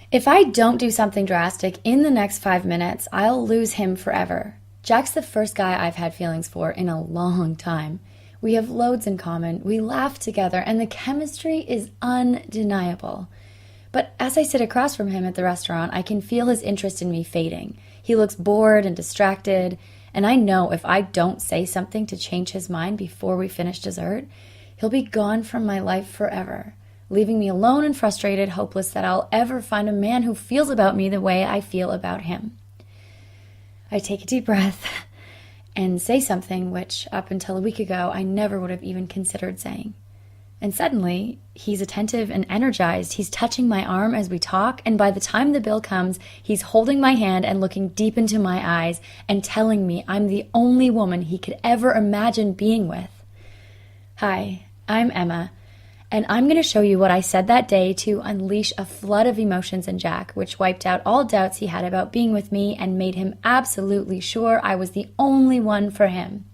If I don't do something drastic in the next 5 minutes, I'll lose him forever. Jack's the first guy I've had feelings for in a long time. We have loads in common, we laugh together, and the chemistry is undeniable. But as I sit across from him at the restaurant, I can feel his interest in me fading. He looks bored and distracted, and I know if I don't say something to change his mind before we finish dessert, he'll be gone from my life forever, leaving me alone and frustrated, hopeless that I'll ever find a man who feels about me the way I feel about him. I take a deep breath and say something which, up until a week ago, I never would have even considered saying. And suddenly, he's attentive and energized. He's touching my arm as we talk, and by the time the bill comes, he's holding my hand and looking deep into my eyes and telling me I'm the only woman he could ever imagine being with. Hi, I'm Emma, and I'm going to show you what I said that day to unleash a flood of emotions in Jack, which wiped out all doubts he had about being with me and made him absolutely sure I was the only one for him.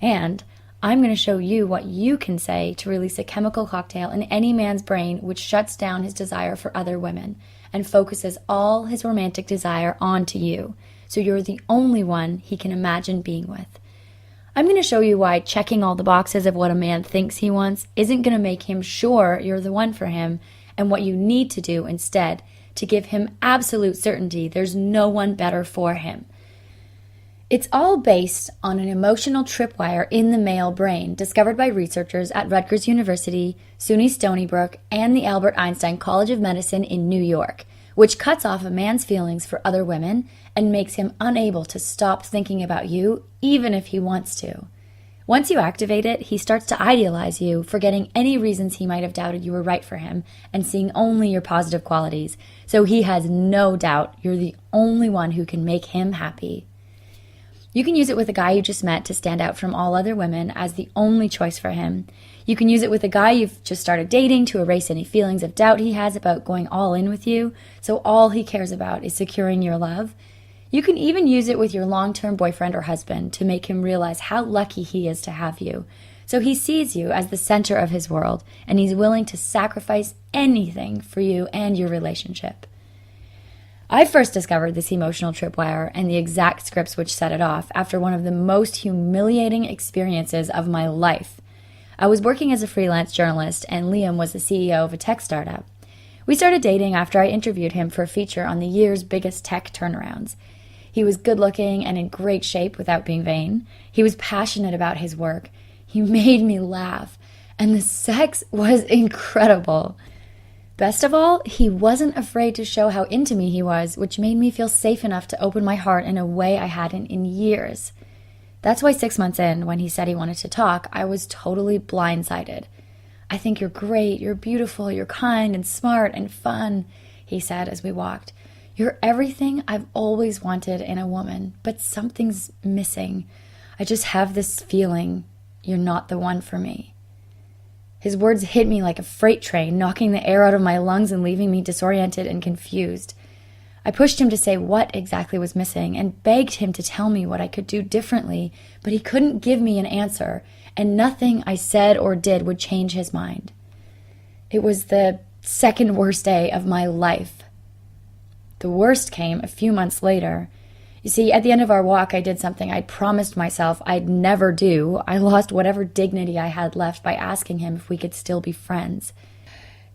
And I'm going to show you what you can say to release a chemical cocktail in any man's brain which shuts down his desire for other women and focuses all his romantic desire onto you, so you're the only one he can imagine being with. I'm going to show you why checking all the boxes of what a man thinks he wants isn't going to make him sure you're the one for him, and what you need to do instead to give him absolute certainty there's no one better for him. It's all based on an emotional tripwire in the male brain discovered by researchers at Rutgers University, SUNY Stony Brook, and the Albert Einstein College of Medicine in New York, which cuts off a man's feelings for other women and makes him unable to stop thinking about you, even if he wants to. Once you activate it, he starts to idealize you, forgetting any reasons he might have doubted you were right for him and seeing only your positive qualities, so he has no doubt you're the only one who can make him happy. You can use it with a guy you just met to stand out from all other women as the only choice for him. You can use it with a guy you've just started dating to erase any feelings of doubt he has about going all in with you, so all he cares about is securing your love. You can even use it with your long-term boyfriend or husband to make him realize how lucky he is to have you, so he sees you as the center of his world, and he's willing to sacrifice anything for you and your relationship. I first discovered this emotional tripwire and the exact scripts which set it off after one of the most humiliating experiences of my life. I was working as a freelance journalist, and Liam was the CEO of a tech startup. We started dating after I interviewed him for a feature on the year's biggest tech turnarounds. He was good-looking and in great shape without being vain. He was passionate about his work. He made me laugh, and the sex was incredible. Best of all, he wasn't afraid to show how into me he was, which made me feel safe enough to open my heart in a way I hadn't in years. That's why 6 months in, when he said he wanted to talk, I was totally blindsided. "I think you're great, you're beautiful, you're kind and smart and fun," he said as we walked. "You're everything I've always wanted in a woman, but something's missing. I just have this feeling you're not the one for me." His words hit me like a freight train, knocking the air out of my lungs and leaving me disoriented and confused. I pushed him to say what exactly was missing and begged him to tell me what I could do differently, but he couldn't give me an answer, and nothing I said or did would change his mind. It was the second worst day of my life. The worst came a few months later. You see, at the end of our walk, I did something I'd promised myself I'd never do. I lost whatever dignity I had left by asking him if we could still be friends.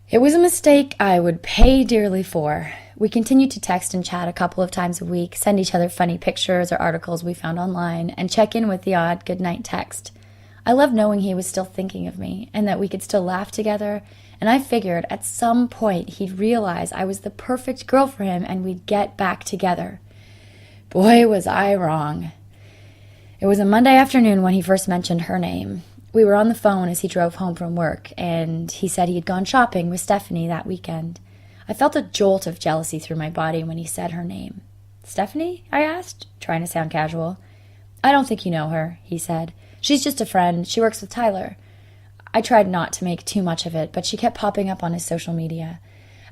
It was a mistake I would pay dearly for. We continued to text and chat a couple of times a week, send each other funny pictures or articles we found online, and check in with the odd goodnight text. I loved knowing he was still thinking of me and that we could still laugh together, and I figured at some point he'd realize I was the perfect girl for him and we'd get back together. Boy, was I wrong. It was a Monday afternoon when he first mentioned her name. We were on the phone as he drove home from work, and he said he had gone shopping with Stephanie that weekend. I felt a jolt of jealousy through my body when he said her name. "Stephanie?" I asked, trying to sound casual. "I don't think you know her," he said. "She's just a friend. She works with Tyler." I tried not to make too much of it, but she kept popping up on his social media.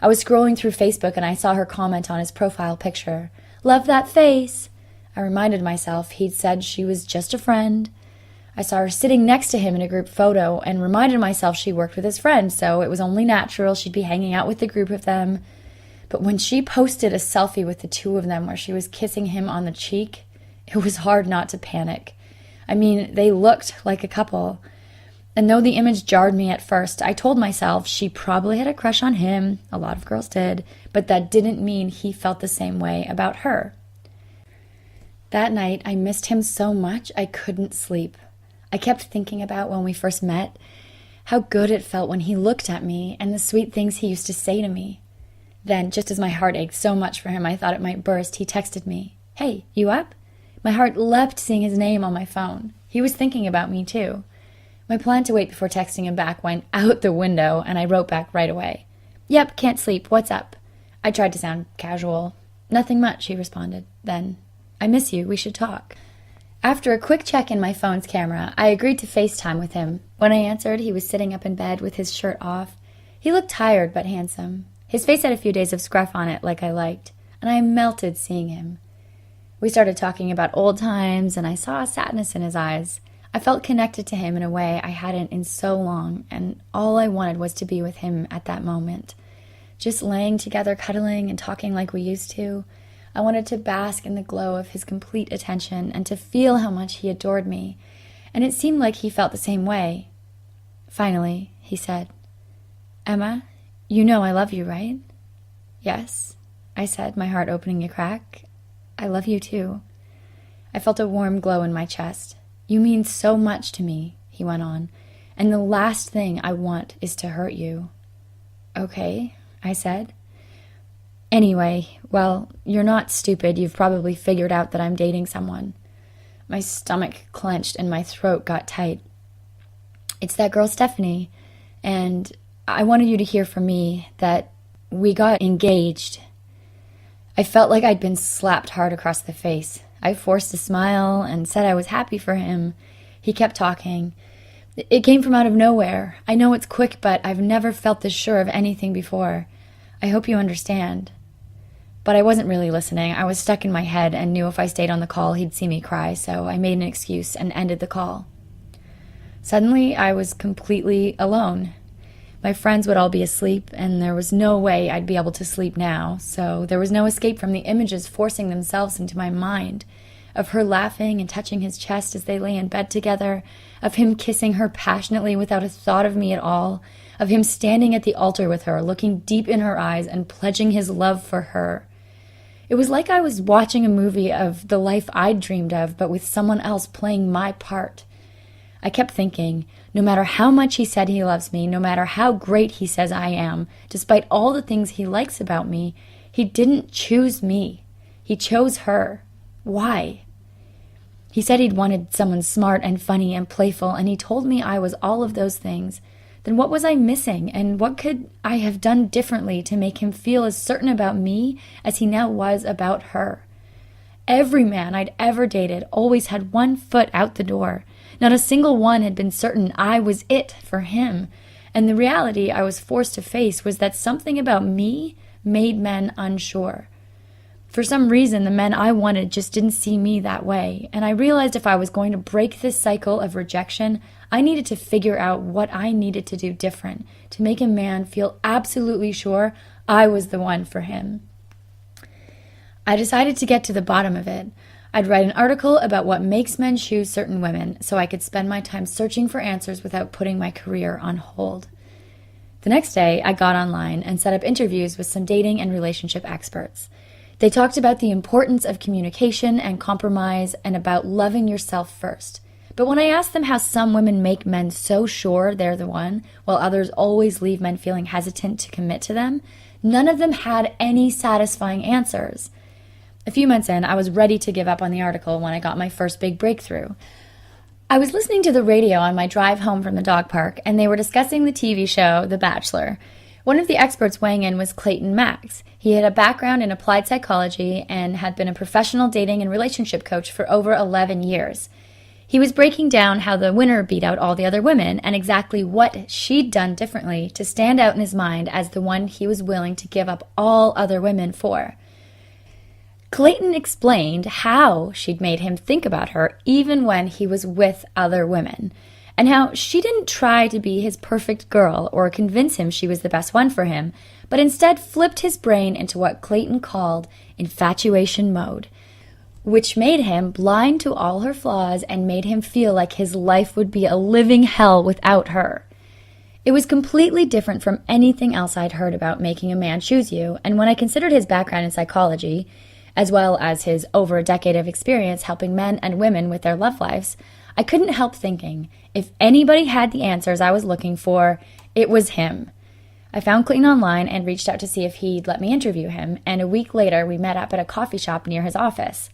I was scrolling through Facebook and I saw her comment on his profile picture. "Love that face." I reminded myself he'd said she was just a friend. I saw her sitting next to him in a group photo and reminded myself she worked with his friend, so it was only natural she'd be hanging out with the group of them. But when she posted a selfie with the two of them where she was kissing him on the cheek, it was hard not to panic. I mean, they looked like a couple. And though the image jarred me at first, I told myself she probably had a crush on him, a lot of girls did, but that didn't mean he felt the same way about her. That night, I missed him so much I couldn't sleep. I kept thinking about when we first met, how good it felt when he looked at me and the sweet things he used to say to me. Then, just as my heart ached so much for him I thought it might burst, he texted me, "Hey, you up?" My heart leapt seeing his name on my phone. He was thinking about me too. My plan to wait before texting him back went out the window, and I wrote back right away. "Yep, can't sleep. What's up?" I tried to sound casual. "Nothing much," he responded. Then, "I miss you. We should talk." After a quick check in my phone's camera, I agreed to FaceTime with him. When I answered, he was sitting up in bed with his shirt off. He looked tired but handsome. His face had a few days of scruff on it like I liked, and I melted seeing him. We started talking about old times, and I saw a sadness in his eyes. I felt connected to him in a way I hadn't in so long, and all I wanted was to be with him at that moment. Just laying together, cuddling, and talking like we used to. I wanted to bask in the glow of his complete attention and to feel how much he adored me, and it seemed like he felt the same way. Finally, he said, "Emma, you know I love you, right?" "Yes," I said, my heart opening a crack. "I love you too." I felt a warm glow in my chest. "You mean so much to me," he went on, "and the last thing I want is to hurt you." "Okay," I said. "Anyway, well, you're not stupid. You've probably figured out that I'm dating someone." My stomach clenched and my throat got tight. "It's that girl Stephanie, and I wanted you to hear from me that we got engaged." I felt like I'd been slapped hard across the face. I forced a smile and said I was happy for him. He kept talking. "It came from out of nowhere. I know it's quick, but I've never felt this sure of anything before. I hope you understand." But I wasn't really listening. I was stuck in my head and knew if I stayed on the call, he'd see me cry, so I made an excuse and ended the call. Suddenly, I was completely alone. My friends would all be asleep, and there was no way I'd be able to sleep now, so there was no escape from the images forcing themselves into my mind, of her laughing and touching his chest as they lay in bed together, of him kissing her passionately without a thought of me at all, of him standing at the altar with her, looking deep in her eyes and pledging his love for her. It was like I was watching a movie of the life I'd dreamed of, but with someone else playing my part. I kept thinking, no matter how much he said he loves me, no matter how great he says I am, despite all the things he likes about me, he didn't choose me. He chose her. Why? He said he'd wanted someone smart and funny and playful, and he told me I was all of those things. Then what was I missing, and what could I have done differently to make him feel as certain about me as he now was about her? Every man I'd ever dated always had one foot out the door. Not a single one had been certain I was it for him, and the reality I was forced to face was that something about me made men unsure. For some reason, the men I wanted just didn't see me that way, and I realized if I was going to break this cycle of rejection, I needed to figure out what I needed to do different to make a man feel absolutely sure I was the one for him. I decided to get to the bottom of it. I'd write an article about what makes men choose certain women so I could spend my time searching for answers without putting my career on hold. The next day, I got online and set up interviews with some dating and relationship experts. They talked about the importance of communication and compromise and about loving yourself first. But when I asked them how some women make men so sure they're the one, while others always leave men feeling hesitant to commit to them, none of them had any satisfying answers. A few months in, I was ready to give up on the article when I got my first big breakthrough. I was listening to the radio on my drive home from the dog park, and they were discussing the TV show The Bachelor. One of the experts weighing in was Clayton Max. He had a background in applied psychology and had been a professional dating and relationship coach for over 11 years. He was breaking down how the winner beat out all the other women and exactly what she'd done differently to stand out in his mind as the one he was willing to give up all other women for. Clayton explained how she'd made him think about her even when he was with other women, and how she didn't try to be his perfect girl or convince him she was the best one for him, but instead flipped his brain into what Clayton called infatuation mode, which made him blind to all her flaws and made him feel like his life would be a living hell without her. It was completely different from anything else I'd heard about making a man choose you, and when I considered his background in psychology, as well as his over a decade of experience helping men and women with their love lives, I couldn't help thinking, if anybody had the answers I was looking for, it was him. I found Clayton online and reached out to see if he'd let me interview him, and a week later we met up at a coffee shop near his office.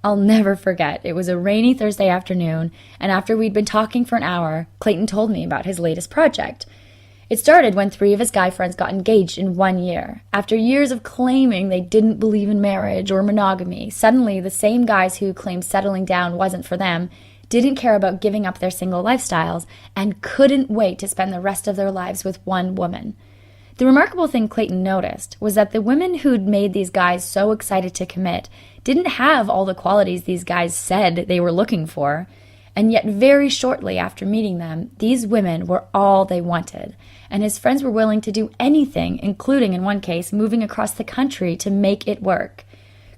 I'll never forget, it was a rainy Thursday afternoon, and after we'd been talking for an hour, Clayton told me about his latest project. It started when 3 of his guy friends got engaged in 1 year. After years of claiming they didn't believe in marriage or monogamy, suddenly the same guys who claimed settling down wasn't for them didn't care about giving up their single lifestyles and couldn't wait to spend the rest of their lives with one woman. The remarkable thing Clayton noticed was that the women who'd made these guys so excited to commit didn't have all the qualities these guys said they were looking for, and yet very shortly after meeting them, these women were all they wanted, and his friends were willing to do anything, including, in one case, moving across the country to make it work.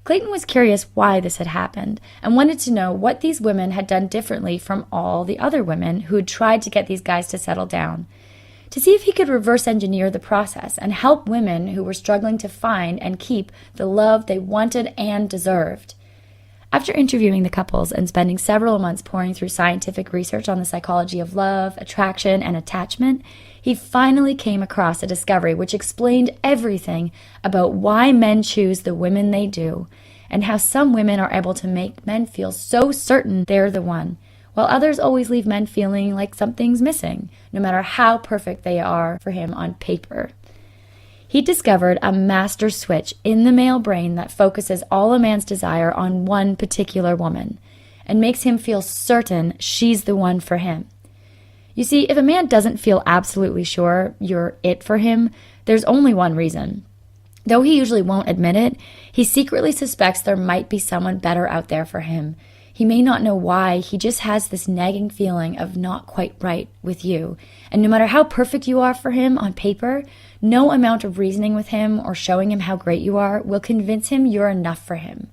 Clayton was curious why this had happened and wanted to know what these women had done differently from all the other women who had tried to get these guys to settle down, to see if he could reverse engineer the process and help women who were struggling to find and keep the love they wanted and deserved. After interviewing the couples and spending several months pouring through scientific research on the psychology of love, attraction, and attachment, he finally came across a discovery which explained everything about why men choose the women they do, and how some women are able to make men feel so certain they're the one, while others always leave men feeling like something's missing, no matter how perfect they are for him on paper. He discovered a master switch in the male brain that focuses all a man's desire on one particular woman, and makes him feel certain she's the one for him. You see, if a man doesn't feel absolutely sure you're it for him, there's only one reason. Though he usually won't admit it, he secretly suspects there might be someone better out there for him. He may not know why, he just has this nagging feeling of not quite right with you. And no matter how perfect you are for him on paper, no amount of reasoning with him or showing him how great you are will convince him you're enough for him.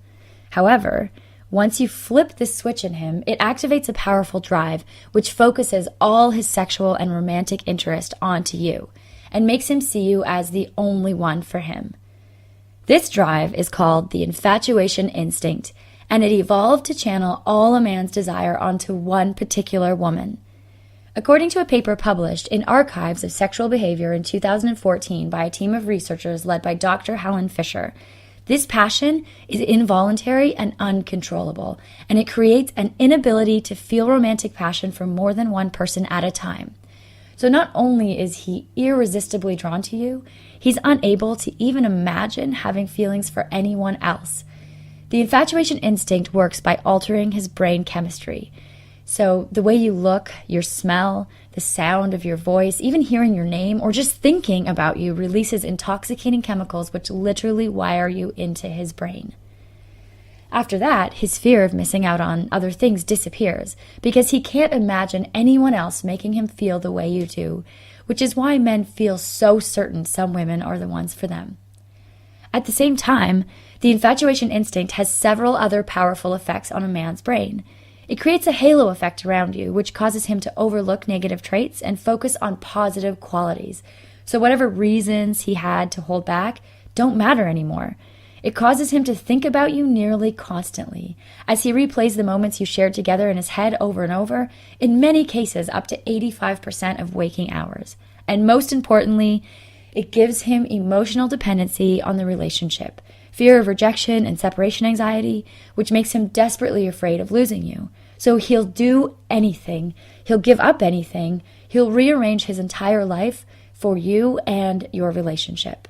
However, once you flip this switch in him, it activates a powerful drive which focuses all his sexual and romantic interest onto you and makes him see you as the only one for him. This drive is called the infatuation instinct, and it evolved to channel all a man's desire onto one particular woman. According to a paper published in Archives of Sexual Behavior in 2014 by a team of researchers led by Dr. Helen Fisher, this passion is involuntary and uncontrollable, and it creates an inability to feel romantic passion for more than one person at a time. So not only is he irresistibly drawn to you, he's unable to even imagine having feelings for anyone else. The infatuation instinct works by altering his brain chemistry. So the way you look, your smell, the sound of your voice, even hearing your name, or just thinking about you releases intoxicating chemicals which literally wire you into his brain. After that, his fear of missing out on other things disappears because he can't imagine anyone else making him feel the way you do, which is why men feel so certain some women are the ones for them. At the same time, the infatuation instinct has several other powerful effects on a man's brain. It creates a halo effect around you, which causes him to overlook negative traits and focus on positive qualities. So whatever reasons he had to hold back don't matter anymore. It causes him to think about you nearly constantly, as he replays the moments you shared together in his head over and over, in many cases up to 85% of waking hours. And most importantly, it gives him emotional dependency on the relationship, fear of rejection and separation anxiety, which makes him desperately afraid of losing you. So he'll do anything, he'll give up anything, he'll rearrange his entire life for you and your relationship.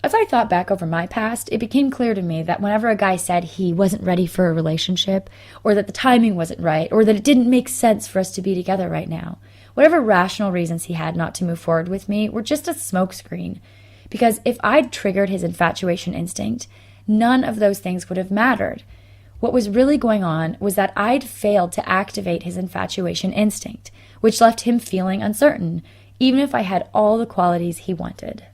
As I thought back over my past, it became clear to me that whenever a guy said he wasn't ready for a relationship, or that the timing wasn't right, or that it didn't make sense for us to be together right now, whatever rational reasons he had not to move forward with me were just a smokescreen. Because if I'd triggered his infatuation instinct, none of those things would have mattered. What was really going on was that I'd failed to activate his infatuation instinct, which left him feeling uncertain, even if I had all the qualities he wanted.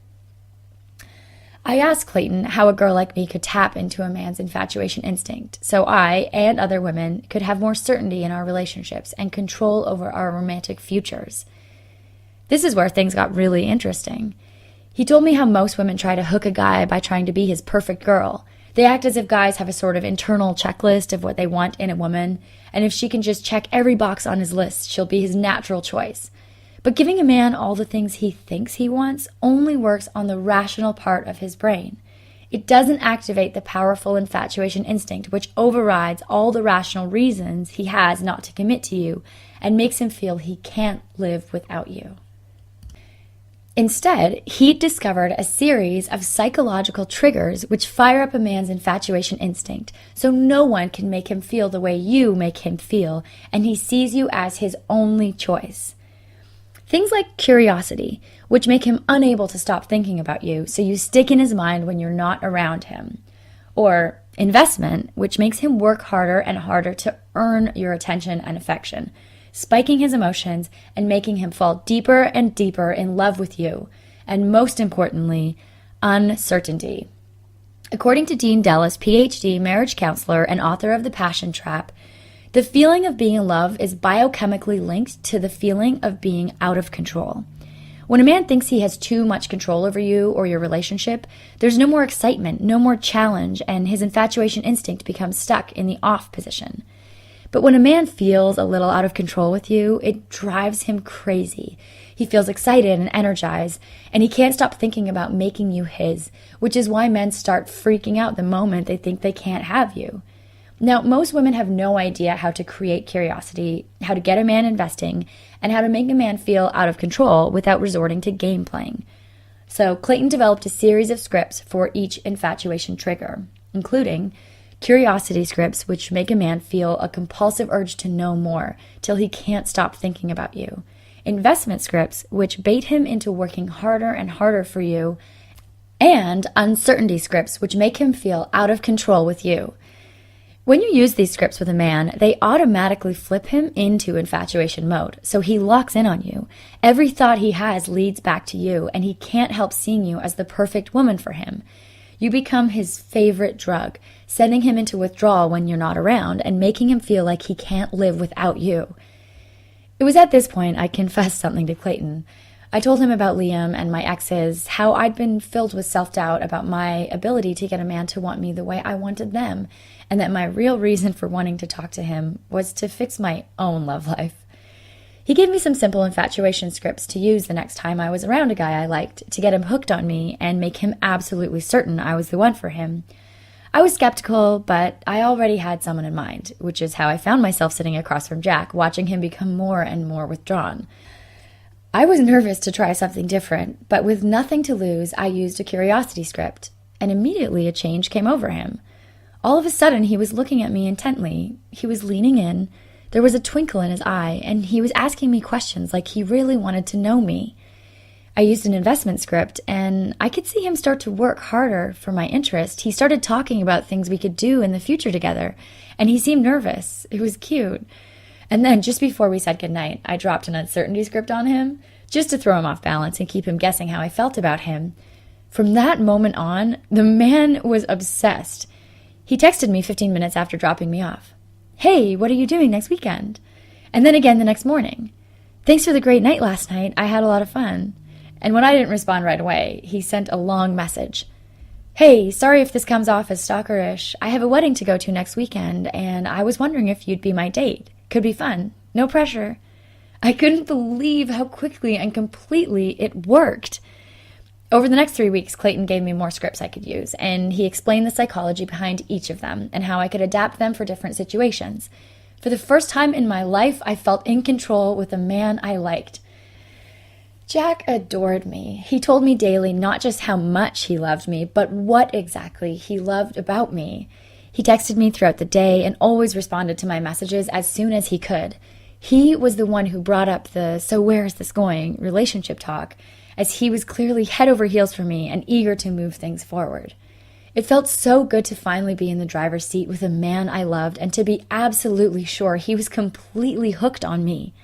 I asked Clayton how a girl like me could tap into a man's infatuation instinct so I and other women could have more certainty in our relationships and control over our romantic futures. This is where things got really interesting. He told me how most women try to hook a guy by trying to be his perfect girl. They act as if guys have a sort of internal checklist of what they want in a woman, and if she can just check every box on his list, she'll be his natural choice. But giving a man all the things he thinks he wants only works on the rational part of his brain. It doesn't activate the powerful infatuation instinct, which overrides all the rational reasons he has not to commit to you and makes him feel he can't live without you. Instead, he discovered a series of psychological triggers which fire up a man's infatuation instinct, so no one can make him feel the way you make him feel, and he sees you as his only choice. Things like curiosity, which make him unable to stop thinking about you, so you stick in his mind when you're not around him. Or investment, which makes him work harder and harder to earn your attention and affection, spiking his emotions and making him fall deeper and deeper in love with you. And most importantly, uncertainty. According to Dean Dellis, PhD, marriage counselor, and author of The Passion Trap, the feeling of being in love is biochemically linked to the feeling of being out of control. When a man thinks he has too much control over you or your relationship, there's no more excitement, no more challenge, and his infatuation instinct becomes stuck in the off position. But when a man feels a little out of control with you, it drives him crazy. He feels excited and energized, and he can't stop thinking about making you his, which is why men start freaking out the moment they think they can't have you. Now, most women have no idea how to create curiosity, how to get a man investing, and how to make a man feel out of control without resorting to game playing. So Clayton developed a series of scripts for each infatuation trigger, including curiosity scripts, which make a man feel a compulsive urge to know more till he can't stop thinking about you. Investment scripts, which bait him into working harder and harder for you. And uncertainty scripts, which make him feel out of control with you. When you use these scripts with a man, they automatically flip him into infatuation mode, so he locks in on you. Every thought he has leads back to you, and he can't help seeing you as the perfect woman for him. You become his favorite drug, sending him into withdrawal when you're not around and making him feel like he can't live without you. It was at this point I confessed something to Clayton. I told him about Liam and my exes, how I'd been filled with self-doubt about my ability to get a man to want me the way I wanted them, and that my real reason for wanting to talk to him was to fix my own love life. He gave me some simple infatuation scripts to use the next time I was around a guy I liked to get him hooked on me and make him absolutely certain I was the one for him. I was skeptical, but I already had someone in mind, which is how I found myself sitting across from Jack, watching him become more and more withdrawn. I was nervous to try something different, but with nothing to lose, I used a curiosity script, and immediately a change came over him. All of a sudden, he was looking at me intently. He was leaning in. There was a twinkle in his eye, and he was asking me questions like he really wanted to know me. I used an investment script, and I could see him start to work harder for my interest. He started talking about things we could do in the future together, and he seemed nervous. It was cute. And then, just before we said goodnight, I dropped an uncertainty script on him, just to throw him off balance and keep him guessing how I felt about him. From that moment on, the man was obsessed. He texted me 15 minutes after dropping me off. "Hey, what are you doing next weekend?" And then again the next morning. "Thanks for the great night last night. I had a lot of fun." And when I didn't respond right away, he sent a long message. "Hey, sorry if this comes off as stalkerish. I have a wedding to go to next weekend, and I was wondering if you'd be my date. Could be fun. No pressure." I couldn't believe how quickly and completely it worked. Over the next 3 weeks, Clayton gave me more scripts I could use, and he explained the psychology behind each of them and how I could adapt them for different situations. For the first time in my life, I felt in control with a man I liked. Jack adored me. He told me daily not just how much he loved me, but what exactly he loved about me. He texted me throughout the day and always responded to my messages as soon as he could. He was the one who brought up the "so where is this going" relationship talk, as he was clearly head over heels for me and eager to move things forward. It felt so good to finally be in the driver's seat with a man I loved and to be absolutely sure he was completely hooked on me.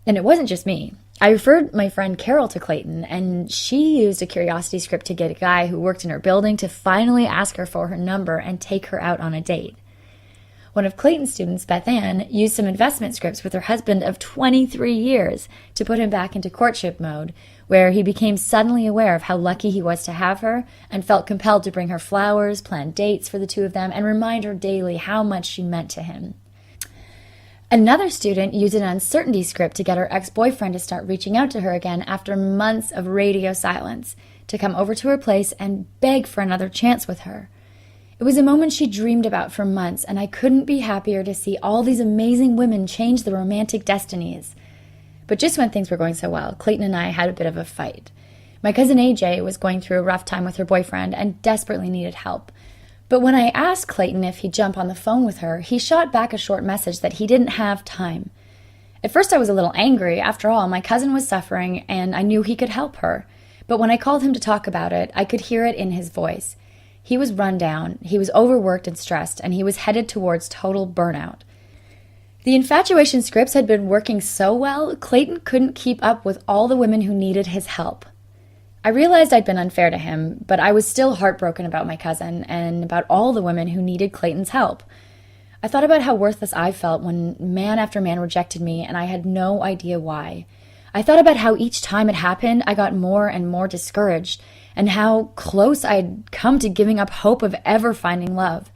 And it wasn't just me. I referred my friend Carol to Clayton, and she used a curiosity script to get a guy who worked in her building to finally ask her for her number and take her out on a date. One of Clayton's students, Beth Ann, used some investment scripts with her husband of 23 years to put him back into courtship mode, where he became suddenly aware of how lucky he was to have her and felt compelled to bring her flowers, plan dates for the two of them, and remind her daily how much she meant to him. Another student used an uncertainty script to get her ex-boyfriend to start reaching out to her again after months of radio silence, to come over to her place and beg for another chance with her. It was a moment she dreamed about for months, and I couldn't be happier to see all these amazing women change their romantic destinies. But just when things were going so well, Clayton and I had a bit of a fight. My cousin AJ was going through a rough time with her boyfriend and desperately needed help. But when I asked Clayton if he'd jump on the phone with her, he shot back a short message that he didn't have time. At first I was a little angry. After all, my cousin was suffering and I knew he could help her. But when I called him to talk about it, I could hear it in his voice. He was run down, he was overworked and stressed, and he was headed towards total burnout. The infatuation scripts had been working so well, Clayton couldn't keep up with all the women who needed his help. I realized I'd been unfair to him, but I was still heartbroken about my cousin and about all the women who needed Clayton's help. I thought about how worthless I felt when man after man rejected me, and I had no idea why. I thought about how each time it happened, I got more and more discouraged, and how close I'd come to giving up hope of ever finding love.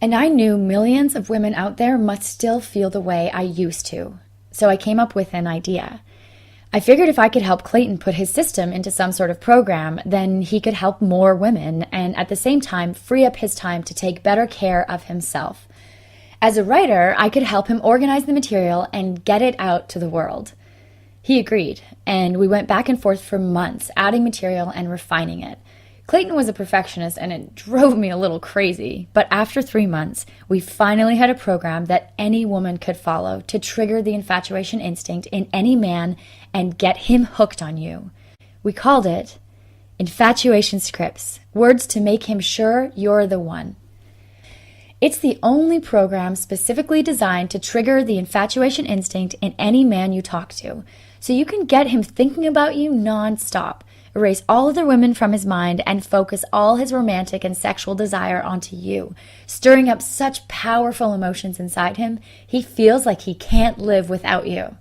And I knew millions of women out there must still feel the way I used to. So I came up with an idea. I figured if I could help Clayton put his system into some sort of program, then he could help more women and at the same time free up his time to take better care of himself. As a writer, I could help him organize the material and get it out to the world. He agreed, and we went back and forth for months, adding material and refining it. Clayton was a perfectionist, and it drove me a little crazy. But after 3 months, we finally had a program that any woman could follow to trigger the infatuation instinct in any man and get him hooked on you. We called it Infatuation Scripts, words to make him sure you're the one. It's the only program specifically designed to trigger the infatuation instinct in any man you talk to, so you can get him thinking about you nonstop, erase all other women from his mind, and focus all his romantic and sexual desire onto you, stirring up such powerful emotions inside him, he feels like he can't live without you.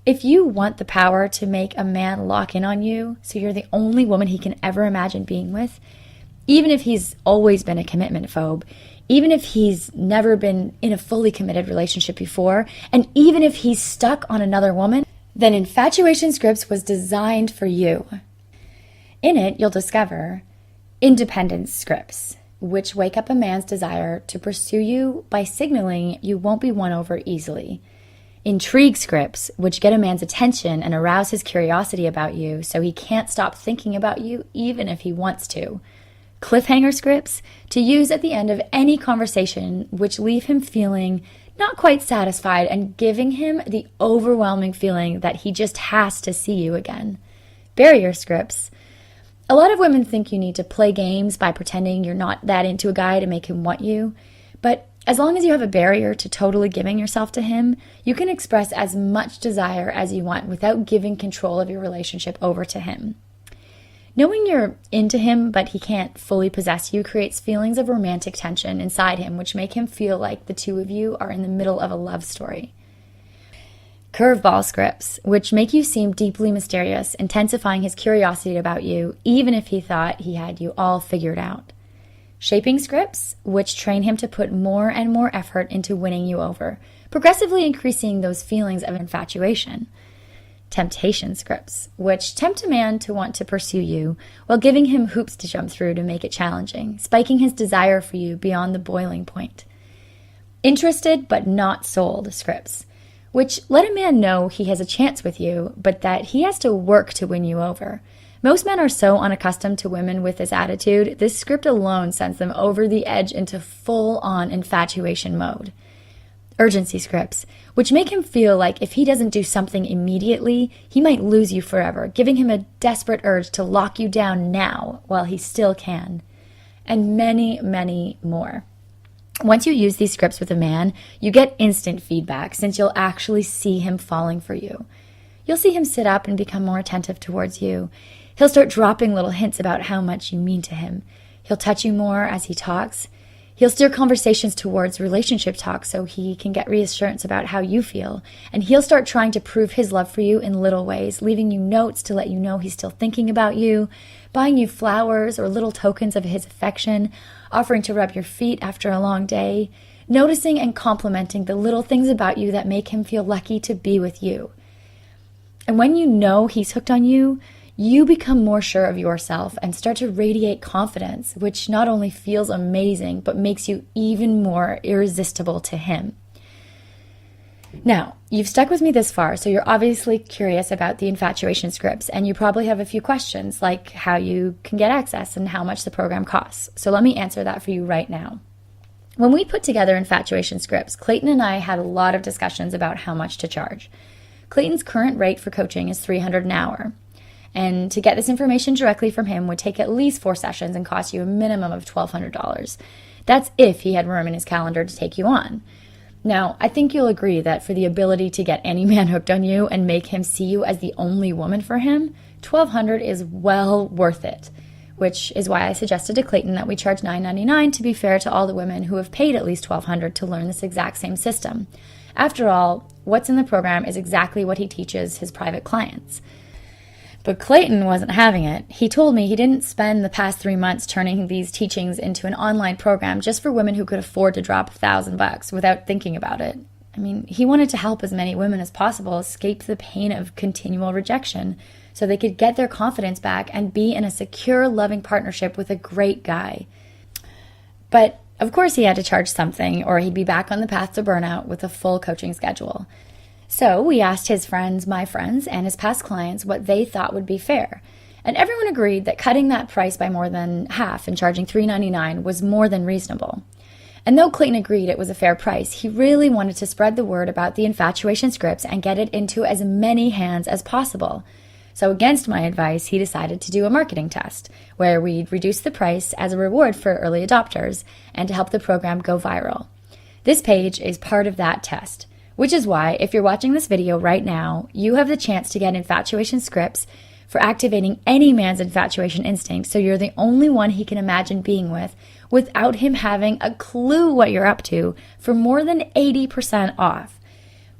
If you want the power to make a man lock in on you so you're the only woman he can ever imagine being with, even if he's always been a commitment phobe, even if he's never been in a fully committed relationship before, and even if he's stuck on another woman, then Infatuation Scripts was designed for you. In it, you'll discover independence scripts, which wake up a man's desire to pursue you by signaling you won't be won over easily. Intrigue scripts, which get a man's attention and arouse his curiosity about you so he can't stop thinking about you even if he wants to. Cliffhanger scripts, to use at the end of any conversation, which leave him feeling not quite satisfied and giving him the overwhelming feeling that he just has to see you again. Barrier scripts. A lot of women think you need to play games by pretending you're not that into a guy to make him want you, but as long as you have a barrier to totally giving yourself to him, you can express as much desire as you want without giving control of your relationship over to him. Knowing you're into him but he can't fully possess you creates feelings of romantic tension inside him, which make him feel like the two of you are in the middle of a love story. Curveball scripts, which make you seem deeply mysterious, intensifying his curiosity about you, even if he thought he had you all figured out. Shaping scripts, which train him to put more and more effort into winning you over, progressively increasing those feelings of infatuation. Temptation scripts, which tempt a man to want to pursue you while giving him hoops to jump through to make it challenging, spiking his desire for you beyond the boiling point. Interested but not sold scripts, which let a man know he has a chance with you, but that he has to work to win you over. Most men are so unaccustomed to women with this attitude, this script alone sends them over the edge into full-on infatuation mode. Urgency scripts, which make him feel like if he doesn't do something immediately, he might lose you forever, giving him a desperate urge to lock you down now while he still can. And many, many more. Once you use these scripts with a man, you get instant feedback since you'll actually see him falling for you. You'll see him sit up and become more attentive towards you. He'll start dropping little hints about how much you mean to him. He'll touch you more as he talks. He'll steer conversations towards relationship talk so he can get reassurance about how you feel. And he'll start trying to prove his love for you in little ways, leaving you notes to let you know he's still thinking about you, buying you flowers or little tokens of his affection, offering to rub your feet after a long day, noticing and complimenting the little things about you that make him feel lucky to be with you. And when you know he's hooked on you, you become more sure of yourself and start to radiate confidence, which not only feels amazing, but makes you even more irresistible to him. Now, you've stuck with me this far, so you're obviously curious about the infatuation scripts, and you probably have a few questions, like how you can get access and how much the program costs. So let me answer that for you right now. When we put together infatuation scripts, Clayton and I had a lot of discussions about how much to charge. Clayton's current rate for coaching is $300 an hour. And to get this information directly from him would take at least 4 sessions and cost you a minimum of $1,200. That's if he had room in his calendar to take you on. Now, I think you'll agree that for the ability to get any man hooked on you and make him see you as the only woman for him, $1,200 is well worth it, which is why I suggested to Clayton that we charge $9.99 to be fair to all the women who have paid at least $1,200 to learn this exact same system. After all, what's in the program is exactly what he teaches his private clients. But Clayton wasn't having it. He told me he didn't spend the past 3 months turning these teachings into an online program just for women who could afford to drop $1,000 without thinking about it. I mean, he wanted to help as many women as possible escape the pain of continual rejection so they could get their confidence back and be in a secure, loving partnership with a great guy. But of course he had to charge something or he'd be back on the path to burnout with a full coaching schedule. So we asked his friends, my friends, and his past clients what they thought would be fair. And everyone agreed that cutting that price by more than half and charging $3.99 was more than reasonable. And though Clayton agreed it was a fair price, he really wanted to spread the word about the infatuation scripts and get it into as many hands as possible. So against my advice, he decided to do a marketing test, where we'd reduce the price as a reward for early adopters and to help the program go viral. This page is part of that test. Which is why, if you're watching this video right now, you have the chance to get infatuation scripts for activating any man's infatuation instinct so you're the only one he can imagine being with without him having a clue what you're up to for more than 80% off.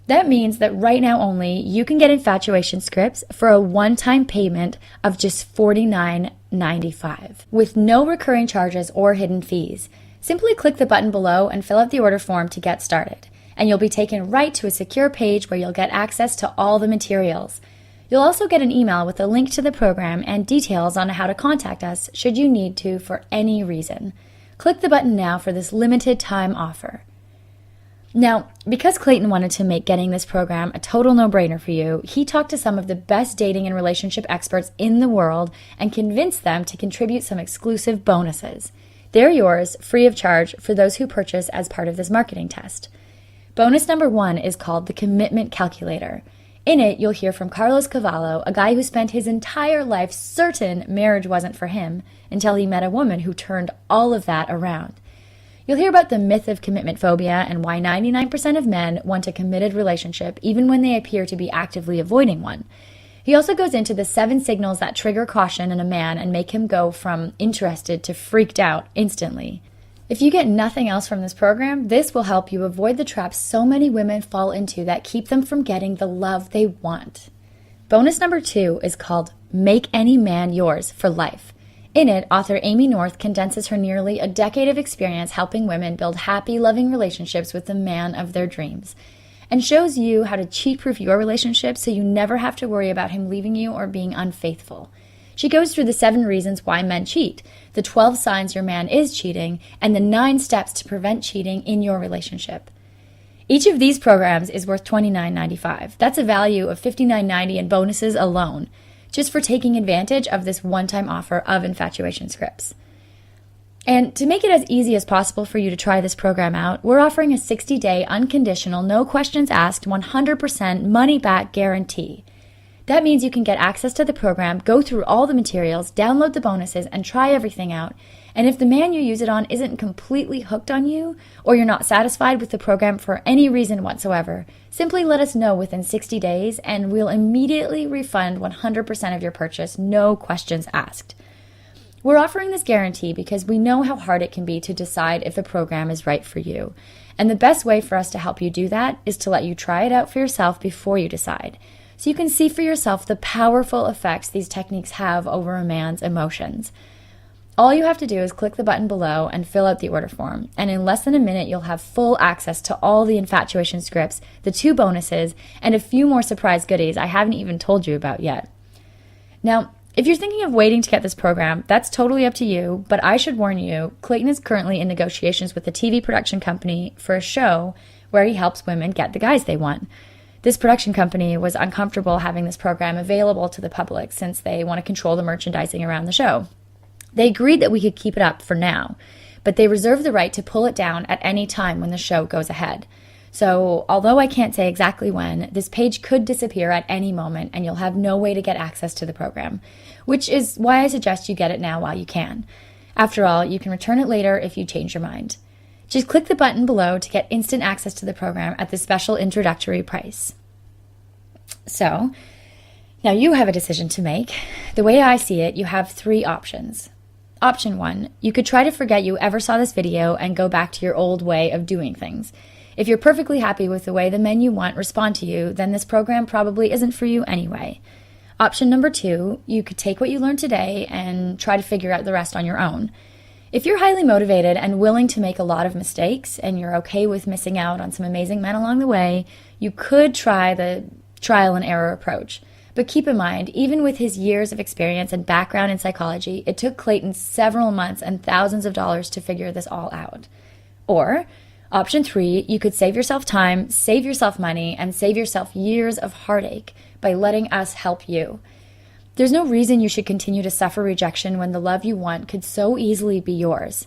That means that right now only, you can get infatuation scripts for a one-time payment of just $49.95 with no recurring charges or hidden fees. Simply click the button below and fill out the order form to get started. And you'll be taken right to a secure page where you'll get access to all the materials. You'll also get an email with a link to the program and details on how to contact us should you need to for any reason. Click the button now for this limited time offer. Now, because Clayton wanted to make getting this program a total no-brainer for you, he talked to some of the best dating and relationship experts in the world and convinced them to contribute some exclusive bonuses. They're yours, free of charge, for those who purchase as part of this marketing test. Bonus number 1 is called the Commitment Calculator. In it, you'll hear from Carlos Cavallo, a guy who spent his entire life certain marriage wasn't for him until he met a woman who turned all of that around. You'll hear about the myth of commitment phobia and why 99% of men want a committed relationship even when they appear to be actively avoiding one. He also goes into the 7 signals that trigger caution in a man and make him go from interested to freaked out instantly. If you get nothing else from this program, this will help you avoid the traps so many women fall into that keep them from getting the love they want. Bonus number 2 is called Make Any Man Yours for Life. In it, author Amy North condenses her nearly a decade of experience helping women build happy, loving relationships with the man of their dreams, and shows you how to cheat-proof your relationship so you never have to worry about him leaving you or being unfaithful. She goes through the 7 reasons why men cheat, the 12 signs your man is cheating, and the 9 steps to prevent cheating in your relationship. Each of these programs is worth $29.95. That's a value of $59.90 in bonuses alone, just for taking advantage of this one-time offer of infatuation scripts. And to make it as easy as possible for you to try this program out, we're offering a 60-day unconditional, no questions asked, 100% money-back guarantee. That means you can get access to the program, go through all the materials, download the bonuses, and try everything out. And if the man you use it on isn't completely hooked on you, or you're not satisfied with the program for any reason whatsoever, simply let us know within 60 days and we'll immediately refund 100% of your purchase, no questions asked. We're offering this guarantee because we know how hard it can be to decide if the program is right for you. And the best way for us to help you do that is to let you try it out for yourself before you decide, so you can see for yourself the powerful effects these techniques have over a man's emotions. All you have to do is click the button below and fill out the order form, and in less than a minute you'll have full access to all the infatuation scripts, the 2 bonuses, and a few more surprise goodies I haven't even told you about yet. Now, if you're thinking of waiting to get this program, that's totally up to you, but I should warn you, Clayton is currently in negotiations with a TV production company for a show where he helps women get the guys they want. This production company was uncomfortable having this program available to the public since they want to control the merchandising around the show. They agreed that we could keep it up for now, but they reserve the right to pull it down at any time when the show goes ahead. So, although I can't say exactly when, this page could disappear at any moment and you'll have no way to get access to the program, which is why I suggest you get it now while you can. After all, you can return it later if you change your mind. Just click the button below to get instant access to the program at the special introductory price. So, now you have a decision to make. The way I see it, you have 3 options. Option 1, you could try to forget you ever saw this video and go back to your old way of doing things. If you're perfectly happy with the way the men you want respond to you, then this program probably isn't for you anyway. Option number 2, you could take what you learned today and try to figure out the rest on your own. If you're highly motivated and willing to make a lot of mistakes, and you're okay with missing out on some amazing men along the way, you could try the trial and error approach. But keep in mind, even with his years of experience and background in psychology, it took Clayton several months and thousands of dollars to figure this all out. Or, option 3, you could save yourself time, save yourself money, and save yourself years of heartache by letting us help you. There's no reason you should continue to suffer rejection when the love you want could so easily be yours.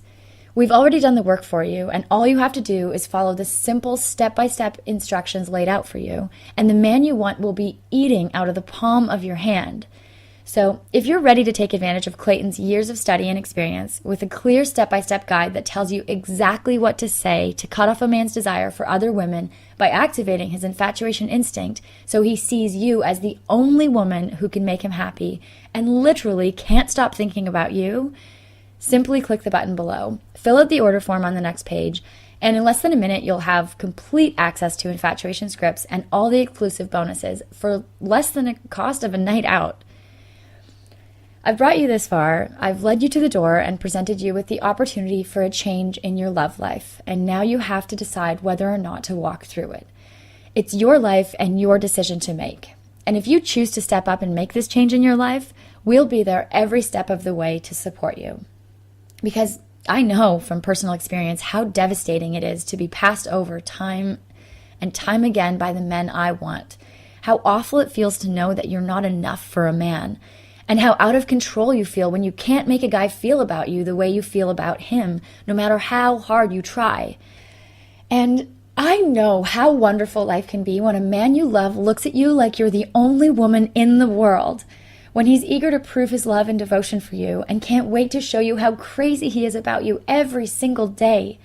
We've already done the work for you, and all you have to do is follow the simple step-by-step instructions laid out for you, and the man you want will be eating out of the palm of your hand. So, if you're ready to take advantage of Clayton's years of study and experience with a clear step-by-step guide that tells you exactly what to say to cut off a man's desire for other women by activating his infatuation instinct so he sees you as the only woman who can make him happy and literally can't stop thinking about you, simply click the button below, fill out the order form on the next page, and in less than a minute you'll have complete access to infatuation scripts and all the exclusive bonuses for less than the cost of a night out. I've brought you this far, I've led you to the door and presented you with the opportunity for a change in your love life, and now you have to decide whether or not to walk through it. It's your life and your decision to make. And if you choose to step up and make this change in your life, we'll be there every step of the way to support you. Because I know from personal experience how devastating it is to be passed over time and time again by the men I want. How awful it feels to know that you're not enough for a man. And how out of control you feel when you can't make a guy feel about you the way you feel about him, no matter how hard you try. And I know how wonderful life can be when a man you love looks at you like you're the only woman in the world. When he's eager to prove his love and devotion for you and can't wait to show you how crazy he is about you every single day.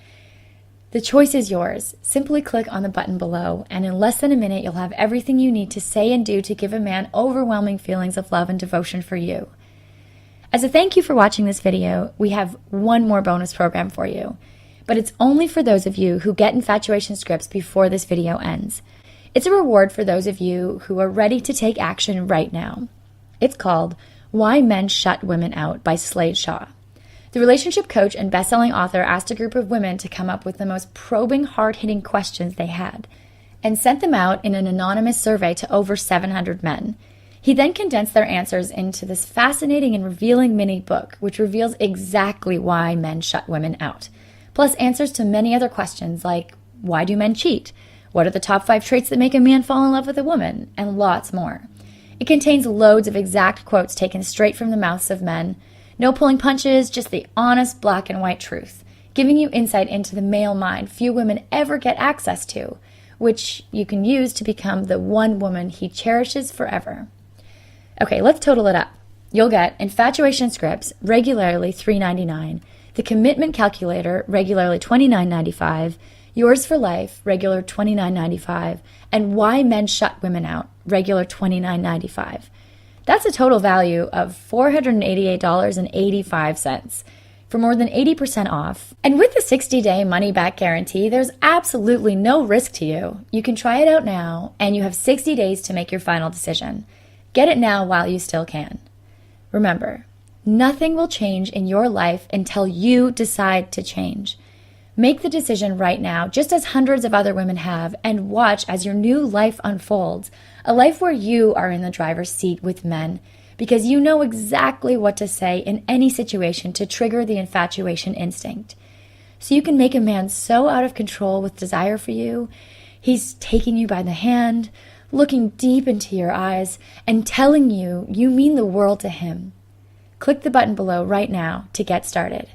The choice is yours. Simply click on the button below, and in less than a minute you'll have everything you need to say and do to give a man overwhelming feelings of love and devotion for you. As a thank you for watching this video, we have one more bonus program for you. But it's only for those of you who get infatuation scripts before this video ends. It's a reward for those of you who are ready to take action right now. It's called Why Men Shut Women Out by Slade Shaw. The relationship coach and best-selling author asked a group of women to come up with the most probing, hard-hitting questions they had, and sent them out in an anonymous survey to over 700 men. He then condensed their answers into this fascinating and revealing mini book, which reveals exactly why men shut women out, plus answers to many other questions like, why do men cheat? What are the top 5 traits that make a man fall in love with a woman? And lots more. It contains loads of exact quotes taken straight from the mouths of men. No pulling punches, just the honest black and white truth, giving you insight into the male mind few women ever get access to, which you can use to become the one woman he cherishes forever. Okay, let's total it up. You'll get infatuation scripts, regularly $3.99, the commitment calculator, regularly $29.95, yours for life, regular $29.95, and why men shut women out, regular $29.95. That's a total value of $488.85 for more than 80% off. And with the 60-day money-back guarantee, there's absolutely no risk to you. You can try it out now, and you have 60 days to make your final decision. Get it now while you still can. Remember, nothing will change in your life until you decide to change. Make the decision right now, just as hundreds of other women have, and watch as your new life unfolds, a life where you are in the driver's seat with men, because you know exactly what to say in any situation to trigger the infatuation instinct. So you can make a man so out of control with desire for you, he's taking you by the hand, looking deep into your eyes, and telling you you mean the world to him. Click the button below right now to get started.